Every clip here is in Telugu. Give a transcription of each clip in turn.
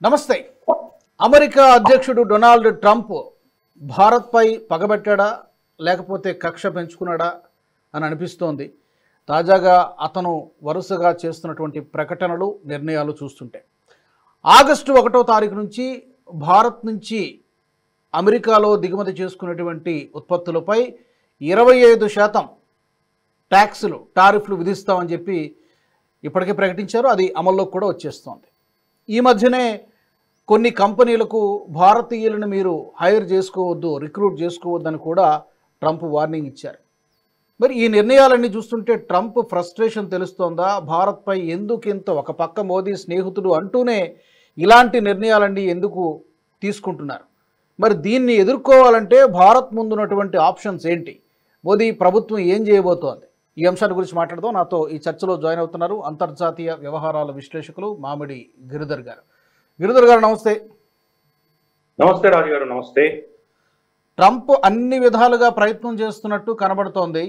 నమస్తే. అమెరికా అధ్యక్షుడు డొనాల్డ్ ట్రంప్ భారత్పై పగబెట్టాడా లేకపోతే కక్ష పెంచుకున్నాడా అని అనిపిస్తోంది. తాజాగా అతను వరుసగా చేస్తున్నటువంటి ప్రకటనలు, నిర్ణయాలు చూస్తుంటే ఆగస్టు 1వ తారీఖు నుంచి భారత్ నుంచి అమెరికాలో దిగుమతి చేసుకునేటువంటి ఉత్పత్తులపై 25% ట్యాక్సులు, టారిఫ్లు విధిస్తామని చెప్పి ఇప్పటికే ప్రకటించారు. అది అమల్లో కూడా వచ్చేస్తోంది. ఈ మధ్యనే కొన్ని కంపెనీలకు భారతీయులను మీరు హైర్ చేసుకోవద్దు, రిక్రూట్ చేసుకోవద్దని కూడా ట్రంప్ వార్నింగ్ ఇచ్చారు. మరి ఈ నిర్ణయాలన్నీ చూస్తుంటే ట్రంప్ ఫ్రస్ట్రేషన్ తెలుస్తోందా? భారత్పై ఎందుకింత, ఒక పక్క మోదీ స్నేహితుడు అంటూనే ఇలాంటి నిర్ణయాలన్నీ ఎందుకు తీసుకుంటున్నారు? మరి దీన్ని ఎదుర్కోవాలంటే భారత్ ముందున్నటువంటి ఆప్షన్స్ ఏంటి? మోదీ ప్రభుత్వం ఏం చేయబోతోంది? ఈ అంశాల గురించి మాట్లాడదాం. నాతో ఈ చర్చలో జాయిన్ అవుతున్నారు అంతర్జాతీయ వ్యవహారాల విశ్లేషకులు మామిడి గిరిధర్ గారు. గిరిధర్ గారు నమస్తే. నమస్తే రాజు గారు. నమస్తే. ట్రంప్ అన్ని విధాలుగా ప్రయత్నం చేస్తున్నట్టు కనబడుతోంది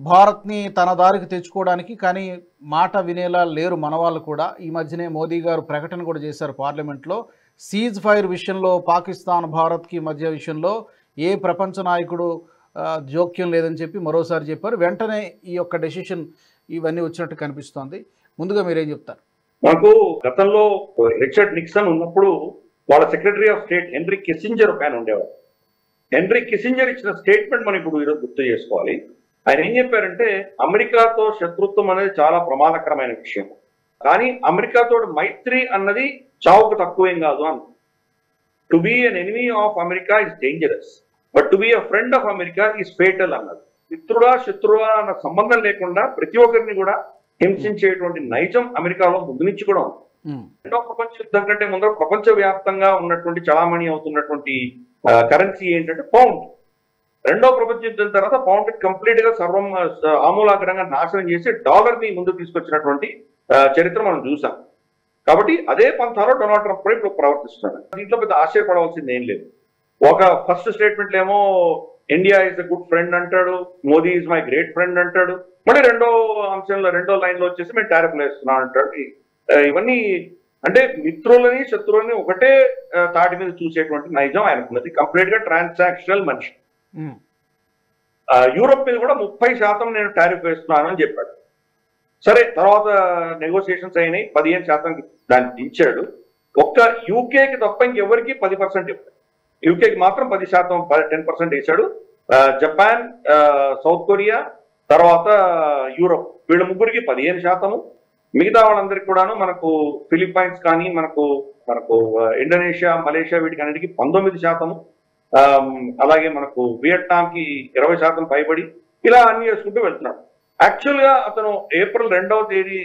భారత్ని తన దారికి తెచ్చుకోవడానికి. కానీ మాట వినేలా లేరు మన వాళ్ళు కూడా. ఈ మధ్యనే మోదీ గారు ప్రకటన కూడా చేశారు పార్లమెంట్లో. సీజ్ ఫైర్ విషయంలో, పాకిస్తాన్ భారత్కి మధ్య విషయంలో ఏ ప్రపంచ నాయకుడు జోక్యం లేదని చెప్పి మరోసారి చెప్పారు. వెంటనే ఈ యొక్క డెసిషన్ ఇవన్నీ వచ్చినట్టు కనిపిస్తోంది. ముందుగా మీరేం చెప్తారు? మనకు గతంలో రిచర్డ్ నిక్సన్ ఉన్నప్పుడు వాళ్ళ secretary of state henry Kissinger ఒక ఆయన ఉండేవారు. హెన్రీ కిస్సింజర్ ఇచ్చిన స్టేట్మెంట్ మనం ఇప్పుడు ఈరోజు గుర్తు చేసుకోవాలి. ఆయన ఏం చెప్పారంటే, అమెరికాతో శత్రుత్వం అనేది చాలా ప్రమాదకరమైన విషయం, కానీ అమెరికాతో మైత్రి అన్నది చావుకు తక్కువేం కాదు అన్న. To be an enemy of America is dangerous, but to be a friend of America is fatal అన్నది. మిత్రుడా శత్రువా అన్న సంబంధం లేకుండా ప్రతి ఒక్కరిని కూడా హింసించేటువంటి నైజం అమెరికాలో ముందు నుంచి కూడా ఉంది. రెండో ప్రపంచ యుద్ధం కంటే ముందర ప్రపంచ వ్యాప్తంగా ఉన్నటువంటి చలామణి అవుతున్నటువంటి కరెన్సీ ఏంటంటే పౌండ్. రెండో ప్రపంచ యుద్ధం తర్వాత పౌండ్ కంప్లీట్ గా సర్వం ఆమూలాగ్రంగా నాశనం చేసి డాలర్ ని ముందుకు తీసుకొచ్చినటువంటి చరిత్ర మనం చూసాం. కాబట్టి అదే పంథాలో డొనాల్డ్ ట్రంప్ కూడా ఇప్పుడు ప్రవర్తిస్తున్నారు. దీంట్లో పెద్ద ఆశ్చర్యపడవలసింది ఏం లేదు. ఒక ఫస్ట్ స్టేట్మెంట్ ఏమో India is a good friend అంటాడు, Modi is my great friend అంటాడు. మళ్ళీ రెండో అంశంలో, రెండో లైన్ లో వచ్చేసి మేము టారిఫ్లు వేస్తున్నాం అంటాడు. ఇవన్నీ అంటే మిత్రులని శత్రువులని ఒకటే తాటి మీద చూసేటువంటి నైజం ఆయనకున్నది. కంప్లీట్ గా ట్రాన్సాక్షనల్ మనిషి. యూరోప్ మీద కూడా 30% నేను టారిఫ్ వేస్తున్నాను అని చెప్పాడు. సరే, తర్వాత నెగోసియేషన్స్ అయినాయి, 15% దాన్ని దించాడు. ఒక్క యూకేకి తప్ప ఇంకెవరికి 10% ఇవ్వడు. యూకేకి మాత్రం 10% వేశాడు. జపాన్, సౌత్ కొరియా, తర్వాత యూరోప్, వీళ్ళ ముగ్గురికి 15%. మిగతా వాళ్ళందరికీ కూడాను, మనకు ఫిలిప్పైన్స్ కానీ, మనకు ఇండోనేషియా, మలేషియా, వీటికి అన్నిటికీ 19%. అలాగే మనకు వియట్నాంకి 20% పైబడి, ఇలా అన్ని చేసుకుంటూ వెళ్తున్నాడు. యాక్చువల్ గా అతను ఏప్రిల్ 2వ తేదీ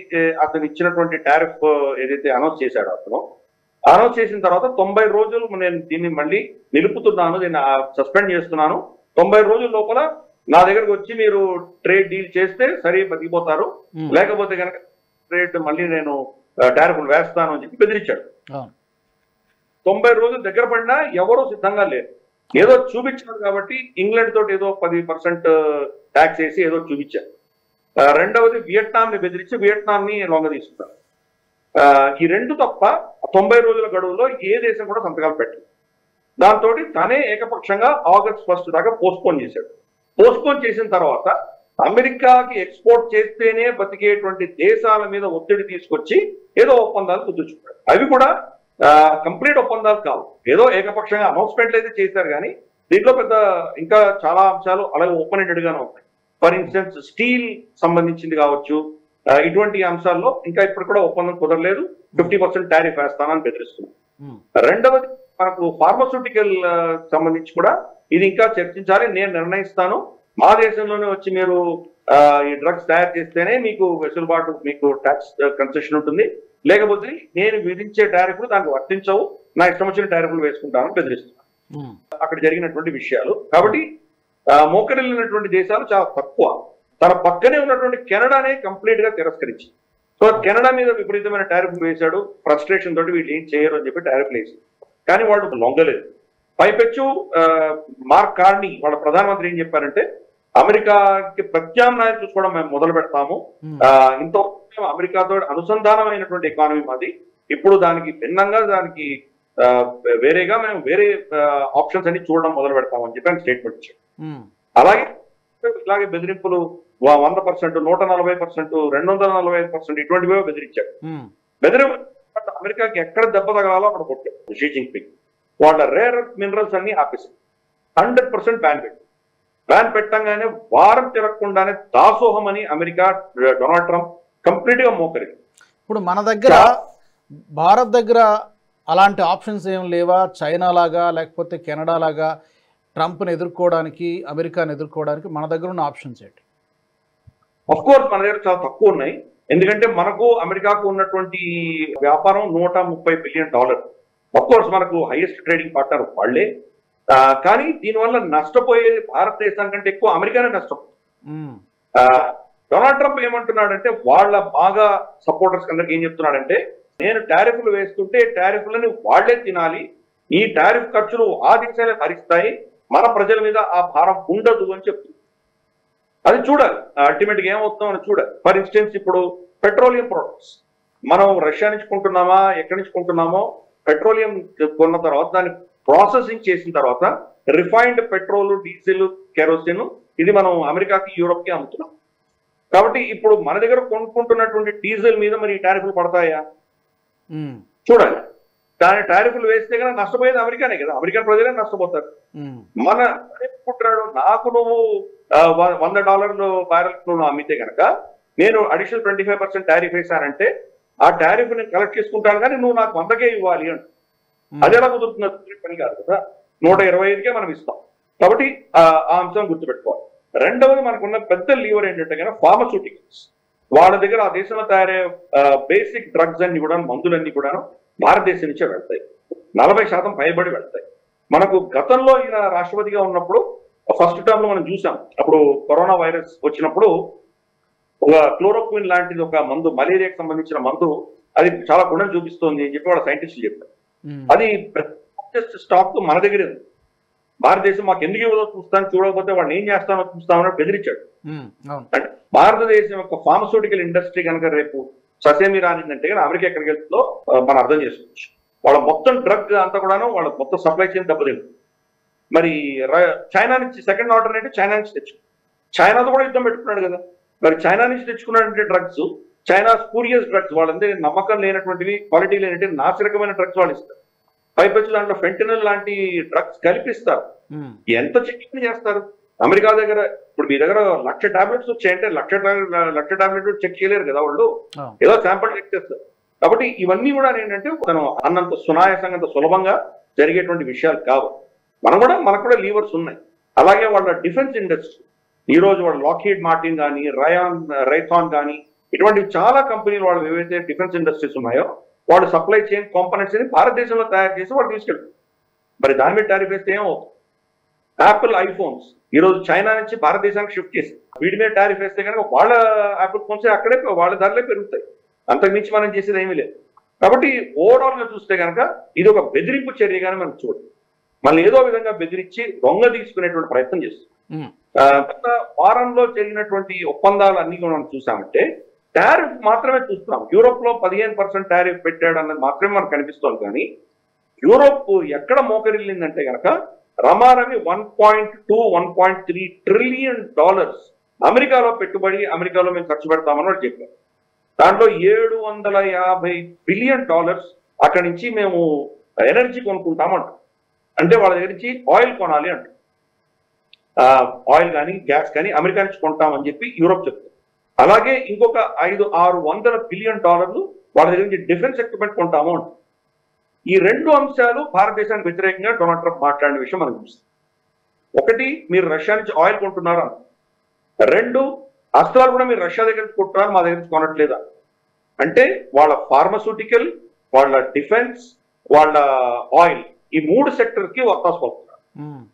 అతను ఇచ్చినటువంటి టారిఫ్ ఏదైతే అనౌన్స్ చేశాడో, అతను అనౌన్స్ చేసిన తర్వాత 90 రోజులు నేను దీన్ని మళ్ళీ నిలుపుతున్నాను, దీన్ని సస్పెండ్ చేస్తున్నాను, 90 రోజుల లోపల నా దగ్గరకు వచ్చి మీరు ట్రేడ్ డీల్ చేస్తే సరే బతికిపోతారు, లేకపోతే కనుక ట్రేడ్ మళ్ళీ నేను టారిఫ్లు వేస్తాను అని చెప్పి బెదిరించాడు. 90 రోజులు దగ్గర పడినా ఎవరూ సిద్ధంగా లేరు. ఏదో చూపించారు కాబట్టి ఇంగ్లాండ్ తోటి ఏదో 10% ట్యాక్స్ వేసి ఏదో చూపించారు. రెండవది వియట్నాం ని బెదిరించి వియట్నాం ని లొంగ తీసుకున్నారు. ఈ రెండు తప్ప 90 రోజుల గడువులో ఏ దేశం కూడా సంతకాలు పెట్టదు. దాంతో తనే ఏకపక్షంగా ఆగస్ట్ 1 దాకా పోస్ట్పోన్ చేశాడు. పోస్ట్పోన్ చేసిన తర్వాత అమెరికాకి ఎక్స్పోర్ట్ చేస్తేనే బతికేటువంటి దేశాల మీద ఒత్తిడి తీసుకొచ్చి ఏదో ఒప్పందాలు కుదుర్చుకున్నాడు. అవి కూడా కంప్లీట్ ఒప్పందాలు కావు, ఏదో ఏకపక్షంగా అనౌన్స్మెంట్లు అయితే చేశారు. కానీ దీంట్లో పెద్ద ఇంకా చాలా అంశాలు అలాగే ఓపెన్ ఎండెడ్ గానే ఉంటాయి. ఫర్ ఇన్స్టెన్స్ స్టీల్ సంబంధించింది కావచ్చు, ఇటువంటి అంశాల్లో ఇంకా ఇప్పుడు కూడా ఒప్పందం కుదరలేదు. 50% టారిఫ్ వేస్తానని బెదిరిస్తున్నాం. రెండవది మనకు ఫార్మస్యూటికల్ సంబంధించి కూడా ఇది ఇంకా చర్చించాలి, నేను నిర్ణయిస్తాను, మా దేశంలోనే వచ్చి మీరు ఈ డ్రగ్స్ తయారు చేస్తేనే మీకు వెసులుబాటు, మీకు ట్యాక్స్ కన్సెషన్ ఉంటుంది, లేకపోతే నేను విధించే టారిఫ్లు దానికి వర్తించవు, నా ఇష్టం వచ్చిన టారిఫ్లు వేసుకుంటానని బెదిరిస్తున్నాను. అక్కడ జరిగినటువంటి విషయాలు. కాబట్టి మోకరిల్లినటువంటి దేశాలు చాలా తక్కువ. తన పక్కనే ఉన్నటువంటి కెనడానే కంప్లీట్ గా తిరస్కరించింది. సో కెనడా మీద విపరీతమైన టారిఫ్లు వేశాడు. ఫ్రస్ట్రేషన్ తోటి వీళ్ళు ఏం చేయరు అని చెప్పి టారిఫ్లు వేసి, కానీ వాళ్ళు లొంగలేదు. పైపెచ్చు మార్క్ కార్నీ వాళ్ళ ప్రధానమంత్రి ఏం చెప్పారంటే, అమెరికాకి ప్రత్యామ్నాయం చూసుకోవడం మేము మొదలు పెడతాము, ఇంతవరకు అమెరికాతో అనుసంధానమైనటువంటి ఎకానమీ మాది, ఇప్పుడు దానికి భిన్నంగా దానికి వేరేగా మేము వేరే ఆప్షన్స్ అన్ని చూడడం మొదలు పెడతామని చెప్పి ఆయన స్టేట్మెంట్ ఇచ్చారు. అలాగే ఇలాగే బెదిరింపులు 100%, 140%, 245% ఇటువంటివే బెదిరించారు. బెదిరింపు అమెరికాకి ఎక్కడ దెబ్బ తగలాలో అక్కడ కొట్టారు షీ జిన్పింగ్. వాళ్ళ రేర్ మినరల్స్ అన్ని ఆపేశారు. 100% బ్యాన్ పెట్టంగానే వారం తిరగకుండానే దాసోహం అని అమెరికా డొనాల్డ్ ట్రంప్ కంప్లీట్ గా మోకరి. ఇప్పుడు మన దగ్గర భారత్ దగ్గర అలాంటి ఆప్షన్స్ ఏం లేవా? చైనా లాగా లేకపోతే కెనడా లాగా ట్రంప్ని ఎదుర్కోవడానికి, అమెరికాని ఎదుర్కోవడానికి మన దగ్గర ఉన్న ఆప్షన్స్ ఏంటి? ఆఫ్ కోర్స్ మన దగ్గర చాలా తక్కువ ఉన్నాయి. ఎందుకంటే మనకు అమెరికాకు ఉన్నటువంటి వ్యాపారం $130 బిలియన్. ఆఫ్ కోర్స్ మనకు హైయెస్ట్ ట్రేడింగ్ పార్ట్నర్ వాళ్ళే. కానీ దీనివల్ల నష్టపోయేది భారతదేశం కంటే ఎక్కువ అమెరికానే నష్టపోతుంది. డొనాల్డ్ ట్రంప్ ఏమంటున్నాడంటే వాళ్ళ బాగా సపోర్టర్స్ అందరికి ఏం చెప్తున్నాడంటే, నేను టారిఫ్లు వేస్తుంటే టారిఫ్లని వాళ్లే తినాలి, ఈ టారిఫ్ ఖర్చులు ఆ దేశాలే భరిస్తాయి, మన ప్రజల మీద ఆ భారం ఉండదు అని చెప్తుంది. అది చూడాలి అల్టిమేట్ గా ఏమవుతుందో అని చూడాలి. ఫర్ ఇన్స్టెన్స్ ఇప్పుడు పెట్రోలియం ప్రొడక్ట్స్ మనం రష్యా నుంచి కొంటున్నామా, ఎక్కడి నుంచి కొంటున్నామో, పెట్రోలియం కొన్న తర్వాత దాన్ని ప్రాసెసింగ్ చేసిన తర్వాత రిఫైన్డ్ పెట్రోల్, డీజిల్, కెరోసిన్ ఇది మనం అమెరికాకి, యూరోప్కి అమ్ముతున్నాం. కాబట్టి ఇప్పుడు మన దగ్గర కొనుక్కుంటున్నటువంటి డీజిల్ మీద మరి టారిఫ్లు పడతాయా చూడాలి. దాని టారిఫ్లు వేస్తే కనుక నష్టపోయేది అమెరికానే కదా, అమెరికన్ ప్రజలే నష్టపోతారు. మన అనుకుంటున్నాడు నాకు నువ్వు $100 బ్యారెల్ నువ్వు అమ్మితే కనుక నేను అడిషనల్ 25% టారిఫ్ వేశానంటే ఆ టారిఫ్ నేను కలెక్ట్ చేసుకుంటాను, కానీ నువ్వు నాకు 100కే ఇవ్వాలి అంట. అది ఎలా కుదురుతుంది? పని కాదు కదా, 125కే మనం ఇస్తాం. కాబట్టి ఆ అంశం గుర్తుపెట్టుకోవాలి. రెండవది మనకున్న పెద్ద లీవర్ ఏంటంటే కనుక ఫార్మస్యూటికల్స్. వాళ్ళ దగ్గర ఆ దేశంలో తయారయ్యే బేసిక్ డ్రగ్స్ అన్ని కూడా, మందులన్నీ కూడా భారతదేశం నుంచే వెళ్తాయి. 40% పైబడి వెళ్తాయి. మనకు గతంలో ఈయన రాష్ట్రపతిగా ఉన్నప్పుడు ఫస్ట్ టర్మ్ లో మనం చూసాం, అప్పుడు కరోనా వైరస్ వచ్చినప్పుడు ఒక క్లోరోక్విన్ లాంటిది ఒక మందు, మలేరియాకి సంబంధించిన మందు, అది చాలా గుణం చూపిస్తోంది అని చెప్పి వాళ్ళ సైంటిస్టులు చెప్పారు. అది స్టాక్ మన దగ్గరే ఉంది. భారతదేశం మాకు ఎందుకు ఇవ్వదో చూస్తాను, చూడకపోతే వాడిని ఏం చేస్తానో చూస్తామని బెదిరించాడు. అంటే భారతదేశం యొక్క ఫార్మస్యూటికల్ ఇండస్ట్రీ కనుక రేపు ససేమి రానిందంటే కానీ అమెరికా ఎక్కడికి వెళ్తుందో మనం అర్థం చేసుకోవచ్చు. వాళ్ళ మొత్తం డ్రగ్ అంతా కూడాను వాళ్ళ మొత్తం సప్లై చైన్ దెబ్బతింది. మరి చైనా నుంచి సెకండ్ ఆల్టర్నేటివ్ చైనా నుంచి తెచ్చుకో, చైనాతో కూడా యుద్ధం పెట్టుకున్నాడు కదా. మరి చైనా నుంచి తెచ్చుకున్నటువంటి డ్రగ్స్, చైనా స్పూరియస్ డ్రగ్స్, వాళ్ళందరూ నమ్మకం లేనటువంటివి, క్వాలిటీ లేనటువంటి నాసిరకమైన డ్రగ్స్ వాళ్ళు ఇస్తారు. పైపెచ్చు దాంట్లో ఫెంటనల్ లాంటి డ్రగ్స్ కలిపిస్తారు. ఎంత చెకింగ్ చేస్తారు? అమెరికా దగ్గర ఇప్పుడు మీ దగ్గర 1,00,000 టాబ్లెట్స్ వచ్చాయంటే 1,00,000 టాబ్లెట్ చెక్ చేయలేరు కదా వాళ్ళు, ఏదో శాంపుల్ చెక్ చేస్తారు. కాబట్టి ఇవన్నీ కూడా ఏంటంటే తను అన్నంత సునాయాసంగా, అంత సులభంగా జరిగేటువంటి విషయాలు కావు. మనకు కూడా లీవర్స్ ఉన్నాయి. అలాగే వాళ్ళ డిఫెన్స్ ఇండస్ట్రీ, ఈ రోజు వాళ్ళ లాక్హీడ్ మార్టిన్ కానీ, రైథాన్ కానీ, ఇటువంటి చాలా కంపెనీలు వాళ్ళు ఏవైతే డిఫెన్స్ ఇండస్ట్రీస్ ఉన్నాయో వాళ్ళు సప్లై చైన్ కాంపోనెంట్స్ ని భారతదేశంలో తయారు చేసి వాళ్ళు తీసుకెళ్తారు. మరి దాని మీద టారిఫ్ వేస్తే ఏమవుతుంది? యాపిల్ ఐఫోన్స్ ఈ రోజు చైనా నుంచి భారతదేశానికి షిఫ్ట్ చేసి వీడి మీద టారిఫ్ వేస్తే కనుక వాళ్ళ యాపిల్ ఫోన్స్ అక్కడే వాళ్ళ ధరలే పెరుగుతాయి. అంతకుమించి మనం చేసేది ఏమీ లేదు. కాబట్టి ఓవరాల్ గా చూస్తే కనుక ఇది ఒక బెదిరింపు చర్యగానే మనం చూడాలి. మళ్ళీ ఏదో విధంగా బెదిరించి దొంగ తీసుకునేటువంటి ప్రయత్నం చేస్తాం. గత వారంలో జరిగినటువంటి ఒప్పందాలు అన్ని మనం చూసామంటే టారిఫ్ మాత్రమే చూస్తున్నాం. యూరోప్ లో 15% టారిఫ్ పెట్టాడు అన్నది మాత్రమే మనకు కనిపిస్తోంది. కానీ యూరోప్ ఎక్కడ మోకరిల్లిందంటే కనుక రమారమి $1.2-1.3 ట్రిలియన్ అమెరికాలో పెట్టుబడి, అమెరికాలో మేము ఖర్చు పెడతామని వాళ్ళు చెప్పారు. దాంట్లో $750 బిలియన్ అక్కడి నుంచి మేము ఎనర్జీ కొనుక్కుంటామంట. అంటే వాళ్ళ దగ్గర నుంచి ఆయిల్ కొనాలి అంట. ఆయిల్ కానీ గ్యాస్ కానీ అమెరికా నుంచి కొంటామని చెప్పి యూరోప్ చెప్తుంది. అలాగే ఇంకొక $500-600 బిలియన్ వాళ్ళ దగ్గర నుంచి డిఫెన్స్ ఎక్విప్మెంట్ కొంటాము అంట. ఈ రెండు అంశాలు భారతదేశానికి వ్యతిరేకంగా డొనాల్డ్ ట్రంప్ మాట్లాడిన విషయం మనం చూస్తాం. ఒకటి, మీరు రష్యా నుంచి ఆయిల్ కొంటున్నారా? రెండు, అస్త్రాలు కూడా మీరు రష్యా దగ్గర నుంచి కొంటున్నారు, మా దగ్గర నుంచి కొనట్లేదా? అంటే వాళ్ళ ఫార్మస్యూటికల్, వాళ్ళ డిఫెన్స్, వాళ్ళ ఆయిల్, ఈ 3 సెక్టర్స్ కి వత్తాసు పలుకుతున్నారు.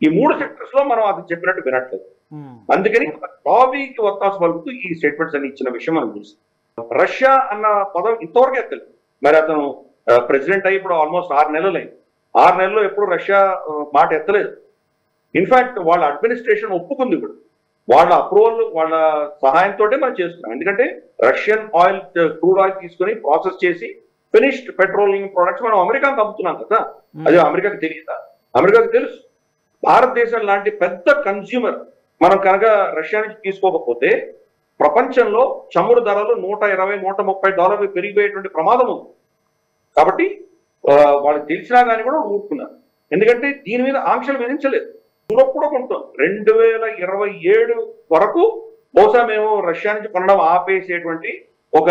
ఈ 3 సెక్టర్స్ లో మనం అది చెప్పినట్టు వినట్లేదు. అందుకని లాబీకి వత్తాసు పలుకుతూ ఈ స్టేట్మెంట్స్ అని ఇచ్చిన విషయం మనం చూస్తాం. రష్యా అన్న పదం ఇంతవరకు ఎత్తలేదు. మరి అతను ప్రెసిడెంట్ అయ్యి ఇప్పుడు ఆల్మోస్ట్ 6 నెలలు అయింది. 6 నెలల్లో ఎప్పుడు రష్యా మాట ఎత్తలేదు. ఇన్ఫాక్ట్ వాళ్ళ అడ్మినిస్ట్రేషన్ ఒప్పుకుంది ఇప్పుడు, వాళ్ళ అప్రూవల్, వాళ్ళ సహాయంతో మనం చేస్తున్నాం. ఎందుకంటే రష్యన్ ఆయిల్, క్రూడ్ ఆయిల్ తీసుకుని ప్రాసెస్ చేసి ఫినిష్డ్ పెట్రోలియం ప్రొడక్ట్స్ మనం అమెరికాకి అమ్ముతున్నాం కదా, అది అమెరికాకి తెలియదా? అమెరికాకి తెలుసు. భారతదేశం లాంటి పెద్ద కన్స్యూమర్ మనం కనుక రష్యా నుంచి తీసుకోకపోతే ప్రపంచంలో చమురు ధరలు $120-130 పెరిగిపోయేటువంటి ప్రమాదం ఉంది. కాబట్టి వాళ్ళకి తెలిసినా కానీ కూడా ఊరుకున్నారు. ఎందుకంటే దీని మీద ఆంక్షలు విధించలేదు. యూరోప్ కూడా కొంటాం 2027 వరకు బహుశా మేము రష్యా నుంచి కొనడం ఆపేసేటువంటి ఒక